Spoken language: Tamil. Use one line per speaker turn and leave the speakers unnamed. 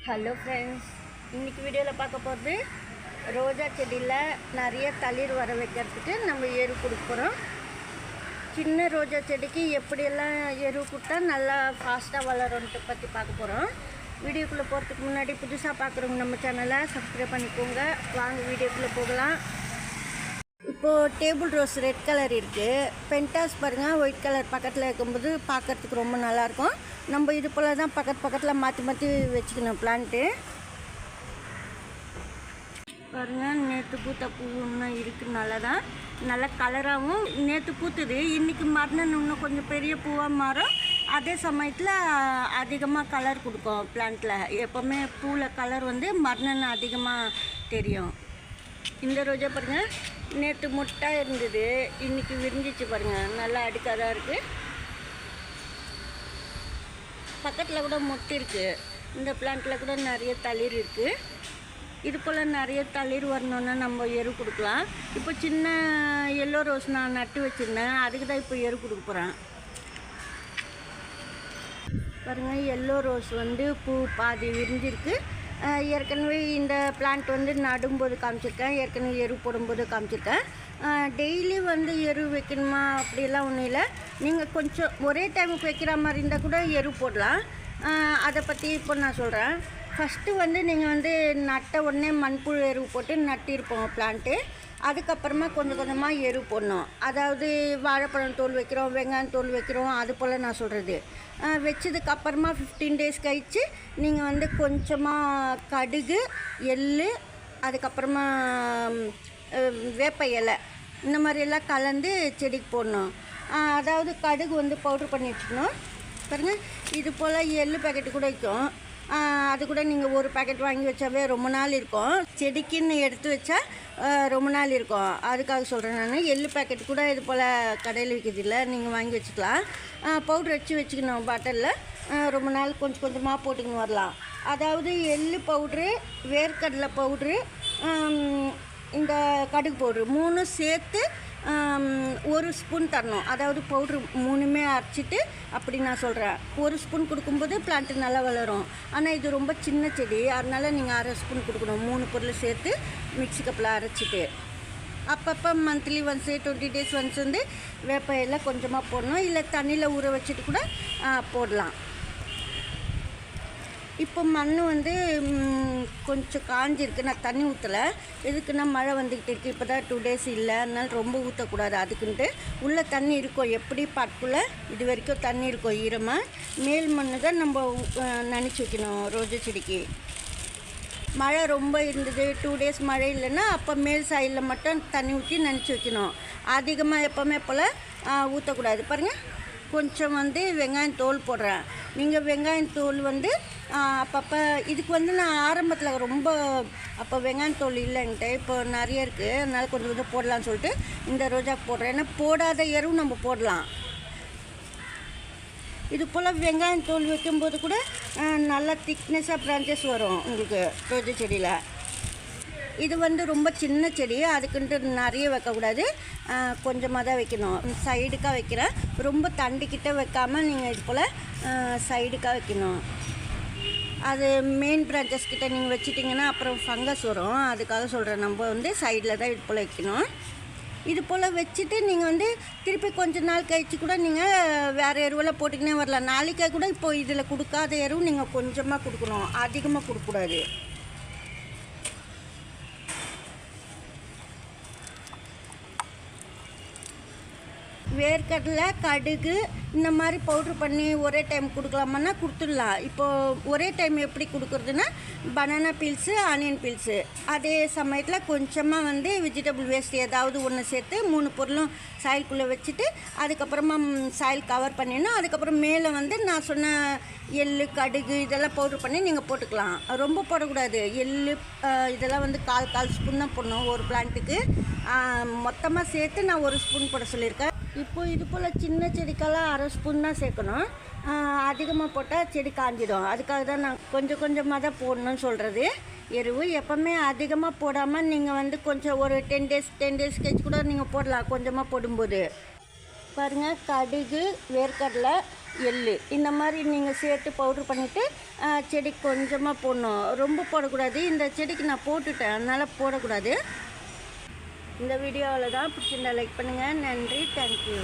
ஹலோ ஃப்ரெண்ட்ஸ், இன்றைக்கி வீடியோவில் பார்க்க போகிறது ரோஜா செடியில் நிறைய தளிர் வர வைக்கிறதுக்கு நம்ம எரு கொடுக்க போகிறோம். சின்ன ரோஜா செடிக்கு எப்படியெல்லாம் எரு கொடுத்தா நல்லா ஃபாஸ்ட்டாக வளரும்ன்ட்டு பற்றி பார்க்க போகிறோம். வீடியோக்குள்ளே போகிறதுக்கு முன்னாடி புதுசாக பார்க்குறவங்க நம்ம சேனலை சப்ஸ்கிரைப் பண்ணிக்கோங்க. வாங்க வீடியோக்குள்ளே போகலாம். இப்போது டேபிள் ரோஸ் ரெட் கலர் இருக்குது, பென்டாஸ் பாருங்கள் ஒயிட் கலர் பக்கத்தில் இருக்கும்போது பார்க்குறதுக்கு ரொம்ப நல்லாயிருக்கும். நம்ம இது போல் தான் பக்கத்தில் மாற்றி மாற்றி வச்சுக்கணும் பிளான்ட்டு. பாருங்கள், நேற்று பூத்த பூ இன்னும் இருக்குது, நல்லா தான் நல்லா கலராகவும் நேற்று பூத்துது. இன்றைக்கி மறுநாள் இன்னும் கொஞ்சம் பெரிய பூவாக மாறும். அதே சமயத்தில் அதிகமாக கலர் கொடுக்கும் பிளான்ட்டில். எப்போவுமே பூவில் கலர் மறுநாள் அதிகமாக தெரியும். இந்த ரோஜா பாருங்கள், நேற்று முட்டை இருந்தது, இன்றைக்கி விரிஞ்சிச்சு பாருங்கள், நல்லா அடுக்காதான் இருக்குது. பக்கத்தில் கூட மொட்டு இருக்குது. இந்த பிளான்ட்டில் கூட நிறைய தளிர் இருக்குது. இது போல் நிறைய தளிர் வரணுன்னா நம்ம எரு கொடுக்கலாம். இப்போ சின்ன எல்லோ ரோஸ் நான் நட்டு வச்சுருந்தேன், அதுக்கு தான் இப்போ எரு கொடுக்க போகிறேன். பாருங்கள், எல்லோ ரோஸ் பூ பாதி விரிஞ்சிருக்கு. ஏற்கனவே இந்த பிளான்ட் நடும்போது காமிச்சிருக்கேன், ஏற்கனவே எரு போடும்போது காமிச்சிருக்கேன். டெய்லி எரு வைக்கணுமா அப்படியெல்லாம் ஒன்றும் இல்லை. நீங்கள் கொஞ்சம் ஒரே டைமுக்கு வைக்கிற மாதிரி இருந்தால் கூட எரு போடலாம். அதை பற்றி இப்போ நான் சொல்கிறேன். ஃபஸ்ட்டு நீங்கள் நட்ட உடனே மண்புழு எரு போட்டு நட்டிருப்போம் பிளான்ட்டு. அதுக்கப்புறமா கொஞ்சம் கொஞ்சமாக எரு போடணும். அதாவது வாழைப்பழம் தோல் வைக்கிறோம், வெங்காயம் தோல் வைக்கிறோம், அது போல் நான் சொல்கிறது. வச்சதுக்கப்புறமா 15 டேஸ் கழித்து நீங்கள் கொஞ்சமாக கடுகு, எள், அதுக்கப்புறமா வேப்ப இலை, இந்த மாதிரியெல்லாம் கலந்து செடிக்கு போடணும். அதாவது கடுகு பவுட்ரு பண்ணி வச்சுக்கணும். பாருங்கள், இது போல் எள் பேக்கெட்டு கூட வைக்கும். அது கூட நீங்கள் ஒரு பேக்கெட் வாங்கி வச்சாவே ரொம்ப நாள் இருக்கும். செடிக்குன்னு எடுத்து வச்சா ரொம்ப நாள் இருக்கும். அதுக்காக சொல்கிறேன் நான். எள் பேக்கெட் கூட இது போல் கடையில் விற்கிறதில்ல, நீங்கள் வாங்கி வச்சுக்கலாம். பவுட்ரு வச்சுக்கணும் பாட்டிலில். ரொம்ப நாள் கொஞ்சம் கொஞ்சமாக போட்டுக்கின்னு வரலாம். அதாவது எள் பவுட்ரு, வேர்க்கடலை பவுட்ரு, இந்த கடுகு பவுட்ரு 3 சேர்த்து 1 ஸ்பூன் தரணும். அதாவது பவுட்ரு 3மே அரைச்சிட்டு அப்படி நான் சொல்கிறேன். 1 ஸ்பூன் கொடுக்கும்போது பிளான்ட்டு நல்லா வளரும். ஆனால் இது ரொம்ப சின்ன செடி, அதனால் நீங்கள் 1/2 ஸ்பூன் கொடுக்கணும். 3 பொருள் சேர்த்து மிக்ஸி கப்பில் அரைச்சிட்டு அப்பப்போ மந்த்லி ஒன்ஸு 20 டேஸ் ஒன்ஸ் வேப்ப இலை கொஞ்சமாக போடணும். இல்லை தண்ணியில் ஊற வச்சுட்டு கூட போடலாம். இப்போ மண் கொஞ்சம் காஞ்சிருக்கு, நான் தண்ணி ஊற்றலை. எதுக்குன்னா மழை வந்துக்கிட்டு இருக்குது. இப்போ தான் 2 டேஸ் இல்லை, அதனால் ரொம்ப ஊற்றக்கூடாது. அதுக்குன்ட்டு உள்ளே தண்ணி இருக்கும், எப்படி பாட்டுக்குள்ளே இது வரைக்கும் தண்ணி இருக்கும் ஈரமாக. மேல் மண் தான் நம்ம நனைச்சி வைக்கணும் ரோஜா செடிக்கு. மழை ரொம்ப இருந்தது, 2 டேஸ் மழை இல்லைன்னா அப்போ மேல் சைடில் மட்டும் தண்ணி ஊற்றி நனைச்சி வைக்கணும். அதிகமாக எப்போவுமே போல் ஊற்றக்கூடாது. பாருங்கள், கொஞ்சம் வெங்காயம் தோல் போடுறேன். நீங்கள் வெங்காயம் தோல் அப்பப்போ இதுக்கு நான் ஆரம்பத்தில் ரொம்ப அப்போ வெங்காயம் தோல் இல்லைன்ட்டு இப்போ நிறைய இருக்குது, அதனால் கொஞ்சம் கொஞ்சம் போடலான்னு சொல்லிட்டு இந்த ரோஜா போடுறேன். ஏன்னா போடாத எருவும் நம்ம போடலாம். இது போல் வெங்காயம் தோல் வைக்கும்போது கூட நல்லா திக்னஸாக பிரான்ச்சஸ் வரும் உங்களுக்கு ரோஜா செடியில். இது ரொம்ப சின்ன செடி, அதுக்குன்ட்டு நிறைய வைக்கக்கூடாது, கொஞ்சமாக தான் வைக்கணும். சைடுக்காக வைக்கிறேன். ரொம்ப தண்டிக்கிட்ட வைக்காமல் நீங்கள் இது போல் சைடுக்காக வைக்கணும். அது மெயின் பிரான்ச்சஸ் கிட்ட நீங்கள் வச்சிட்டிங்கன்னா அப்புறம் ஃபங்கஸ் வரும். அதுக்காக சொல்கிறேன், நம்ம சைடில் தான் இது போல் வைக்கணும். இது போல் வச்சுட்டு நீங்கள் திருப்பி கொஞ்ச நாள் கழித்து கூட நீங்கள் வேறு எருவில் போட்டுக்கினே வரலாம். நாளைக்கே கூட இப்போ இதில் கொடுக்காத எருவு நீங்கள் கொஞ்சமாக கொடுக்கணும், அதிகமாக கொடுக்கக்கூடாது. வேர்க்கடலை, கடுகு இந்த மாதிரி பவுட்ரு பண்ணி ஒரே டைம் கொடுக்கலாமன்னா கொடுத்துடலாம். இப்போது ஒரே டைம் எப்படி கொடுக்குறதுன்னா பனானா பீல்ஸு, ஆனியன் பீல்ஸு, அதே சமயத்தில் கொஞ்சமாக வெஜிடபிள் வேஸ்ட் ஏதாவது ஒன்று சேர்த்து 3 பொருளும் சாயில்குள்ளே வச்சுட்டு அதுக்கப்புறமா சாயில் கவர் பண்ணிடணும். அதுக்கப்புறம் மேலே நான் சொன்ன எள், கடுகு இதெல்லாம் பவுட்ரு பண்ணி நீங்கள் போட்டுக்கலாம். ரொம்ப போடக்கூடாது. எள் இதெல்லாம் கால் ஸ்பூன் தான் போடணும் ஒரு பிளான்ட்டுக்கு. மொத்தமாக சேர்த்து நான் 1 ஸ்பூன் போட சொல்லியிருக்கேன். இப்போது இது போல் சின்ன செடிக்கெல்லாம் 1/2 ஸ்பூன் தான் சேர்க்கணும். அதிகமாக போட்டால் செடி காஞ்சிடும். அதுக்காக தான் நான் கொஞ்சம் கொஞ்சமாக தான் போடணும்னு சொல்கிறது. எருவு எப்போவுமே அதிகமாக போடாமல் நீங்கள் கொஞ்சம் ஒரு 10 டேஸ் கழிச்சு கூட நீங்கள் போடலாம் கொஞ்சமாக போடும்போது. பாருங்கள், கடுகு, வேர்க்கடலை, எள்ளு இந்த மாதிரி நீங்கள் சேர்த்து பவுட்ரு பண்ணிவிட்டு செடிக்கு கொஞ்சமாக போடணும். ரொம்ப போடக்கூடாது. இந்த செடிக்கு நான் போட்டுட்டேன், அதனால் போடக்கூடாது. இந்த வீடியோவில் தான் பிடிச்சிருந்தா லைக் பண்ணுங்கள். நன்றி, தேங்க்யூ.